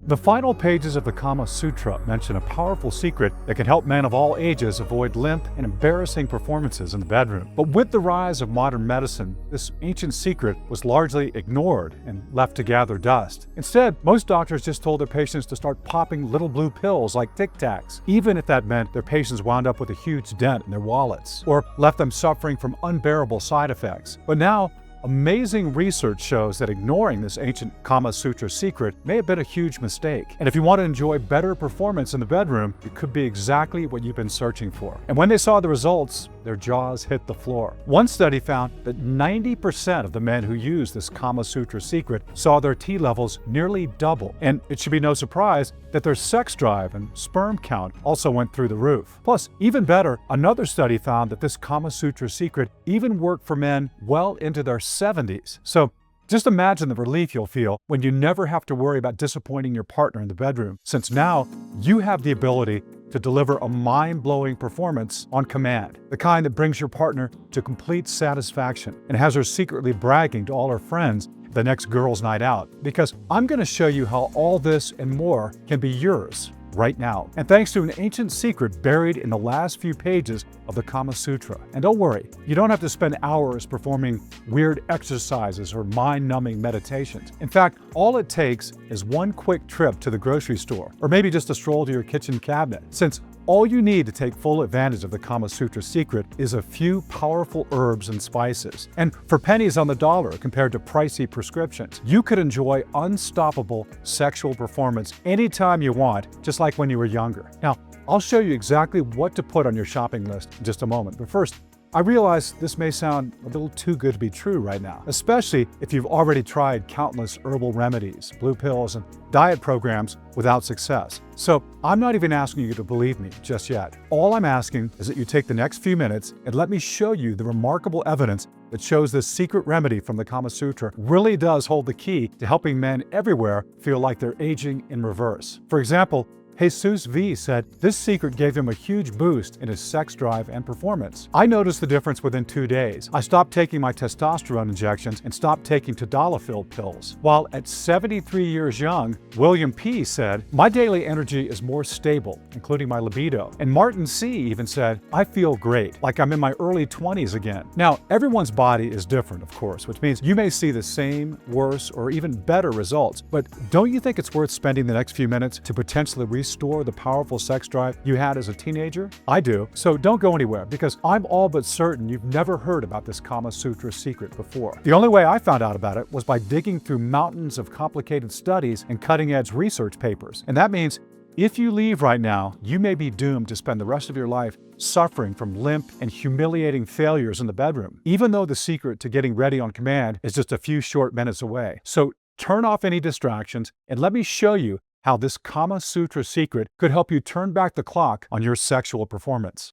The final pages of the Kama Sutra mention a powerful secret that can help men of all ages avoid limp and embarrassing performances in the bedroom. But with the rise of modern medicine, this ancient secret was largely ignored and left to gather dust. Instead, most doctors just told their patients to start popping little blue pills like Tic Tacs, even if that meant their patients wound up with a huge dent in their wallets, or left them suffering from unbearable side effects. But now, amazing research shows that ignoring this ancient Kama Sutra secret may have been a huge mistake. And if you want to enjoy better performance in the bedroom, it could be exactly what you've been searching for. And when they saw the results, their jaws hit the floor. One study found that 90% of the men who used this Kama Sutra secret saw their T levels nearly double. And it should be no surprise that their sex drive and sperm count also went through the roof. Plus, even better, another study found that this Kama Sutra secret even worked for men well into their 70s. So just imagine the relief you'll feel when you never have to worry about disappointing your partner in the bedroom, since now you have the ability to deliver a mind-blowing performance on command, the kind that brings your partner to complete satisfaction and has her secretly bragging to all her friends the next girls' night out. Because I'm going to show you how all this and more can be yours right now. And thanks to an ancient secret buried in the last few pages of the Kama Sutra. And don't worry, you don't have to spend hours performing weird exercises or mind-numbing meditations. In fact, all it takes is one quick trip to the grocery store, or maybe just a stroll to your kitchen cabinet, since all you need to take full advantage of the Kama Sutra secret is a few powerful herbs and spices. And for pennies on the dollar compared to pricey prescriptions, you could enjoy unstoppable sexual performance anytime you want, just like when you were younger. Now, I'll show you exactly what to put on your shopping list in just a moment. But first, I realize this may sound a little too good to be true right now, especially if you've already tried countless herbal remedies, blue pills, and diet programs without success. So I'm not even asking you to believe me just yet. All I'm asking is that you take the next few minutes and let me show you the remarkable evidence that shows this secret remedy from the Kama Sutra really does hold the key to helping men everywhere feel like they're aging in reverse. For example, Jesus V said this secret gave him a huge boost in his sex drive and performance. I noticed the difference within 2 days. I stopped taking my testosterone injections and stopped taking tadalafil pills. While at 73 years young, William P said, my daily energy is more stable, including my libido. And Martin C even said, I feel great, like I'm in my early 20s again. Now, everyone's body is different, of course, which means you may see the same, worse, or even better results. But don't you think it's worth spending the next few minutes to potentially restore the powerful sex drive you had as a teenager? I do. So don't go anywhere, because I'm all but certain you've never heard about this Kama Sutra secret before. The only way I found out about it was by digging through mountains of complicated studies and cutting-edge research papers. And that means if you leave right now, you may be doomed to spend the rest of your life suffering from limp and humiliating failures in the bedroom, even though the secret to getting ready on command is just a few short minutes away. So turn off any distractions and let me show you how this Kama Sutra secret could help you turn back the clock on your sexual performance.